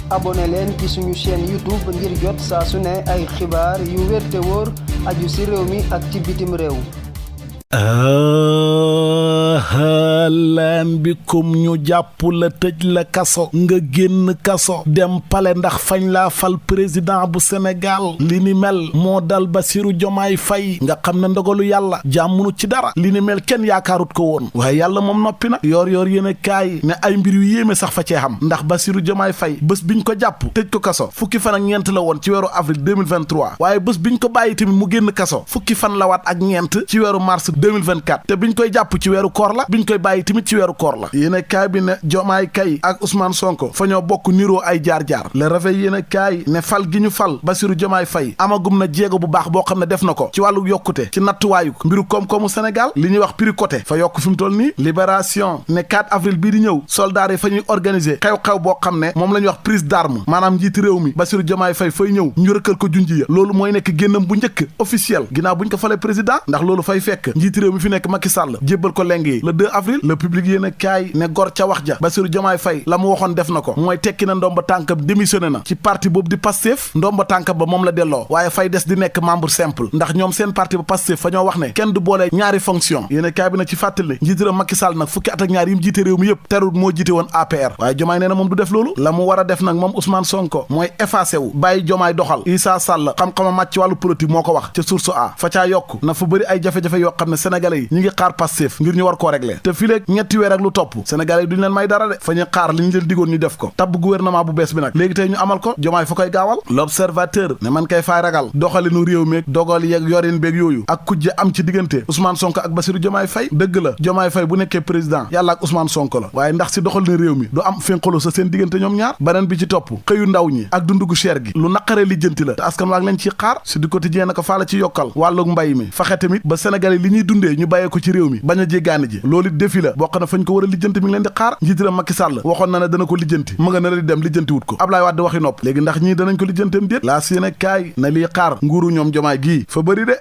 abonné leen ci suñu chaîne YouTube ngir jot saa su ne ay xibaar yu wér te wóor aju ci réew mi ak ci bitim réew. lan bikum ñu jàpp la tëj la kaso nga génn kaso dem pale ndax fañ laa fal président bu Sénégal li ni mel moo dal Bassirou Diomaye Faye nga xam ne ndogalu yàlla jàmmunu ci dara li ni mel kenn yaakaarut ko woon waaye yàlla moom noppi na yoor yéen a kaay ne ay mbir yu yéeme sax fa cee xam ndax Bassirou Diomaye Faye bés biñ ko jàpp tëj ko kaso fukki fan ak ñeent la woon ci weeru avril 2023 waaye bés biñ ko bàyyi tamit mu génn kaso fukki fan la waat ak ñeent ci weeru mars 2024 te biñ koy jàpp ci weeru koor la biñ koy bàyyi tamit ci weeru koor la yéen a kaay bi ne Diomaye kay ak Ousmane Sonko fa ñoo bokk niroo ay jaar-jaar Le Réveil yéen a kaay ne fal gi ñu fal Bassirou Diomaye Faye amagum na jéego bu baax boo xam ne def na ko ci wàllu yokkute ci nattuwaayu mbiru koom-koomu Sénégal li ñuy wax prix coté fa yokk fi mu toll nii Libération ne 4 avril bii di ñëw soldats yi fa ñuy organiser xew-xew boo xam ne moom la ñuy wax prise d'arme maanaam njiiti réew mi Bassirou Diomaye Faye fay ñëw ñu rëkkal ko junji ya loolu mooy nekk génnam bu njëkk officiel ginnaaw buñ ko falee président ndax loolu fay fekk njiiti réew mi fi nekk Macky Sall jébbal ko leng yi le 2 avril le public yéen a kaay ne gor ca wax ja Bassirou Diomaye Faye la mu waxoon def na ko mooy tekki na ndomba tànkam démissionné na ci parti boobu di Pastef ndomba tànkam ba moom la delloo waaye fay des di nekk membre simple ndax ñoom seen parti ba Pastef fa ñoo wax ne kenn du boole ñaari fonction yéen a kaay bi na ci fàttali njiiti réew Macky Sall nag fukki at ak ñaar yi mu jiite réew mi yëpp terul moo jiite woon APR waaye Diomaye nee na moom du def loolu la mu war a def nag moom Ousmane Sonko mooy effacé wu bàyyi Diomaye doxal Issa Sall xam-xama màcc ci wàllu politique moo ko wax ca source a fa caa yokk na fa bëri ay jafe-jafe yoo xam ne sénégalais yi ñi ngi xaar Pastef ngir ñu war koo régler te fii léegi ñetti weer ak lu topp sénégalais yi duñu leen may dara de fa ñu xaar li ñu leen digoon ñu def ko tabb gouvernement bu bees bi nag léegi tey ñu amal ko Diomaye fa koy gaawal L'Observateur ne man kay faay ragal doxalinu réew meeg dogal yeeg yorin beeg yooyu ak kujje am ci diggante Ousmane Sonko ak Bassirou Diomaye Faye dëgg la Diomaye Faye bu nekkee président yàlla ak Ousmane Sonko la waaye ndax si doxalinu réew mi du am fénqalo sa seen diggante ñoom ñaar beneen bi ci topp xëyu ndaw ñi ak dundu gu cher gi lu naqaree lijjanti la te askan waa ngi leen ciy xaar si du quotidien na ko faa la ci yokkal wàllug mbay mi faxe tamit ba sénégalais li ñuy dundee ñu bàyyee ko ci réew mi bañ a jéggaani ji loolu défi la bokk na fañ ko war a lijjanti mi ngi leen di xaar njiitiram Macky Sall waxoon na ne dana ko lijjanti mu nga na la di dem lijjanti wut ko Ablaye Wade waxi nopp léegi ndax ñii danañ ko lijjanteem déet laa si ne kaay na lii xaar nguuru ñoom Diomaye gii fa bëri de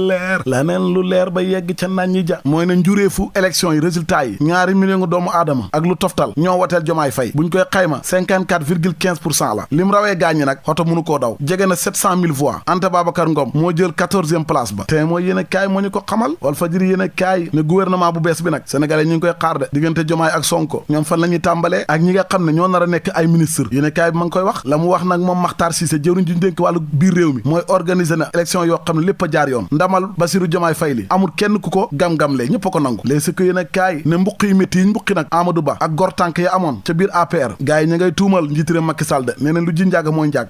leer laneen lu leer ba yegg ca nañ ñi ja mooy ne njureefu élection yi résultat yi 2 millions doomu aadama ak lu toftal ñoo woteel Diomaye Faye buñ koy xayma 54,15% la lim rawee gaaññi nag xoto mënu koo daw jege na 700 000 voix Anta Babacar Ngom moo jël 14e place ba te mooy yéen a kaay moo ñu ko xamal Walf Fadjri yéen a kaay ne gouvernement bu bees bi nag sénégalais ñu ngi koy xaar de diggante Diomaye ak Sonko ñoom fan la ñuy tàmbalee ak ñi nga xam ne ñoo nar a nekk ay ministre yéen a kaay bi ma ngi koy wax la mu wax nag moom Makhtar Cissé jëwriñ ju ñu dénk wàllu biir réew mi mooy organiser na élection yoo xam ne lépp a jaar yoon ndamal Bassirou Diomaye Faye li amul kenn ku ko gam-gamle ñëpp a ko nangu léegi si ko yéen a kaay ne mbuq yi métti yi mbuqi nag Amadou Ba ak gor tànk ya amoon ca biir APR gars yi ña ngay tuumal njiitiram Macky Sall de nee na lu ji njàgg mooy njàgg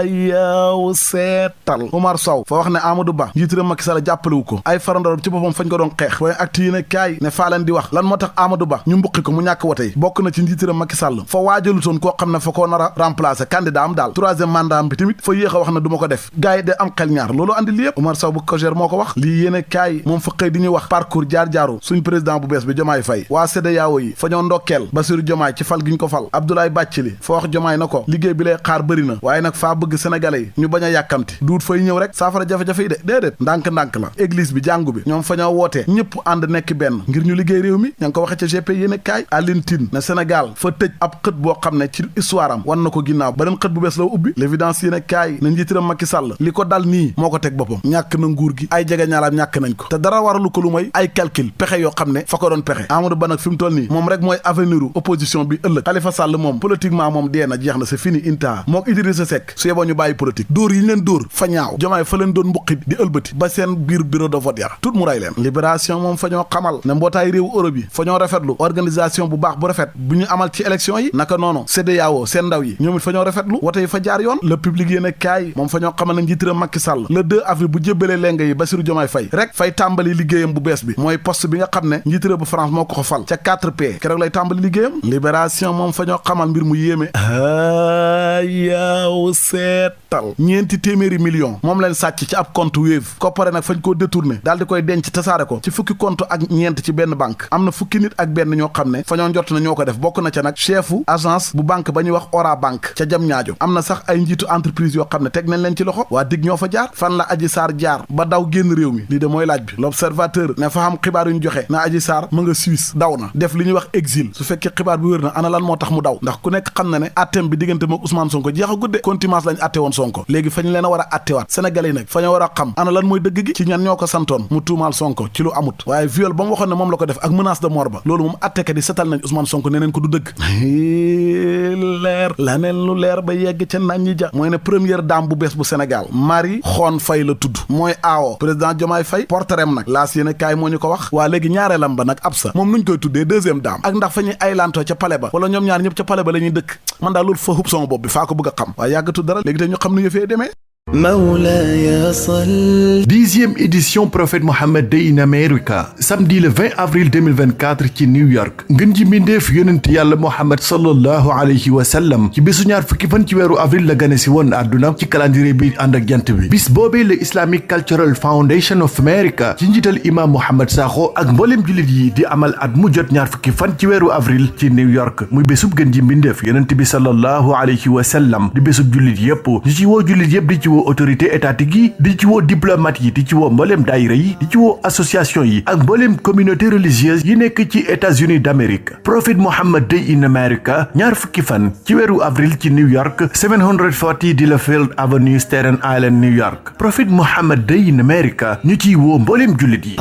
yow seetal Omar Sow fa wax ne Amadou Ba njiitiram Macky Sall jàppalewu ko ay farandorom ci boppam fañ ko doon xeex waaye acte yi ne kaay ne faa leen di wax lan moo tax Amadou Ba ñu mbuqi ko mu ñàkk wote yi bokk na ci njiitiram Macky Sall fa waajalutoon koo xam ne fa koo nar a remplacer candidat am daal 3e mandat am bi tamit fa yéex a wax na du ma ko def gars yi de am xel ñaar loolu andi li yëpp Omar Sow bu Kogère moo ko wax lii yéene kaay moom fa xëy di ñuy wax parcours jaar-jaaru suñ président bu bees bi Diomaye Faye waa CEDEAO yi fa ñoo ndokkeel Bassirou Diomaye ci fal gi ñu ko fal Abdoulaye Bathily fa wax Diomaye na ko liggéey bi lay xaar bëri na waaye nag faa bëgg sénégalais yi ñu bañ a yàkkamti duut fay ñëw rek saafara jafe-jafe yi de déedéet ndànk-ndànk la église bi jàngu bi ñoom fa ñoo wootee ñëpp ànd nekk benn ngir ñu liggéey réew mi ña ngi ko waxe ca GP yéene kaay Alioune Tine ne Sénégal fa tëj ab xët boo xam ne ci histoire am wan na ko ginnaaw beneen xët bu bees la ubbi l'évidence yéene kaay ne njiitiram Macky Sall li ko dal nii moo ko teg boppam ñàkk na nguur gi ay jege ñaalaam ñàkk nañ ko te dara waralu ko lu may ay calcul pexe yoo xam ne fa ko doon pexe Amadou Ba nag fi mu toll nii moom rek mooy avenir opposition bi ëllëg Khalifa Sall moom politiquement moom dee na jeex na c'est fini intaha mook Idrissa Seck su yeboo ñu bàyyi politique dóor yi ñu leen dóor fa ñaaw Diomaye fa leen doon mbuqi di ëlbati ba seen biir bureau de vote ya tout mu ray leen libération moom fa ñoo xamal ne mbootaay réewu Europe yi fa ñoo rafetlu organisation bu baax bu rafet bu ñu amal ci élection yi naka noonu CEDEAO seen ndaw yi ñoom it fa ñoo rafetlu wote yi fa jaar yoon le public yéen a kaay moom fa ñoo xamal ne njiitiram Macky Sall le 2 avril bu jébbalee lenga yi Bassirou Diomaye Faye rek fay tàmbali liggéeyam bu bees bi mooy poste bi nga xam ne njiitiram bu France moo ko fal ca 4P keroog lay tàmbali liggéeyam libération moom fa ñoo xamal mbir mu yéeme yaw seetal 4 millions moom leen sàcc ci ab compte Wave koppare nag fañ koo détourné daal di koy denc tasaare ko ci fukki compte ak ñeent ci benn banque am na fukki nit ak benn ñoo xam ne fa ñoo njort na ñoo ko def bokk na ca nag chefu agence bu banque ba ñuy wax Ora banque ca jam ñaajo am na sax ay njiitu entreprise yoo xam ne teg nañ leen ci loxo waa dig ñoo fa jaar fan la Adji Sarr jaar ba daw génn réew mi lii de mooy laaj bi l'observateur ne fa xam xibaar yu ñu joxe na Adji Sarr ma nga Suisse daw na def li ñuy wax exil su fekkee xibaar bi wér na ana lan moo tax mu daw ndax ku nekk xam na ne atteem bi diggante mook Ousmane Sonko jeex a gudde contumace lañ atte woon Sonko léegi fañ leen a war a attewaat sénégalais yi nag fa ñu war a xam ana lan mooy dëgg gi ci ñan ñoo ko santoon mu tuumaal Sonko ci lu amut waaye viol ba mu waxoon ne moom la ko def ak menace de mort ba loolu moom attekat yi setal nañ Ousmane Sonko neneen ko du dëgg leer la neen lu leer ba yegg ca nañ ñi ja mooy ne première dame bu bees bu Sénégal Marie Khone Faye la tudd mooy aawo président Diomaye Faye portrait nag laas yéene kaay moo ñu ko wax waa léegi ñaareelam ba nag Absa moom nuñ koy tuddee deuxième dame ak ndax fa ñuy ay lantoo ca palais ba wala ñoom ñaar ñëpp ca palais ba la ñuy dëkk man daal loolu fa hub sama bopp bi faa ko bëgg a xam waaye yàggatu dara léegi te ñu xam nu yëfee demee Mawlaya Sall. 10e édition Prophète Mohammed Day in America samedi le 20 avril 2024 ci New York ngën ji mbindeef yonent yàlla Mohammed sallallahu alayhi wa sallam ci bésu ñaar fukki fan ci weeru avril la gane si woon àdduna ci calendrier bi ànd ak jant bi bis boobee le Islamic Cultural Foundation of America ci njiital imam Mohamed Sakho ak mbooleem jullit yi di amal at mu jot ñaar fukki fan ci weeru avril ci New York muy bésub gën ji mbindeef yonent bi sallallahu alayhi wa sallam di bésub jullit yépp ñu ci woo jullit yépp di ci woo autorité étatique yi di ci woo diplomate yi di ci woo mbooleem daayira yi di ci woo association yi ak mbooleem communauté religieuse yi nekk ci États-Unis d'Amérique Prophet Muhammad Day in America ñaar fukki fan ci weeru avril ci New York 740 Delafield Avenue Staten Island New York Prophet Muhammad Day in America ñu ciy woo mbooleem jullit yi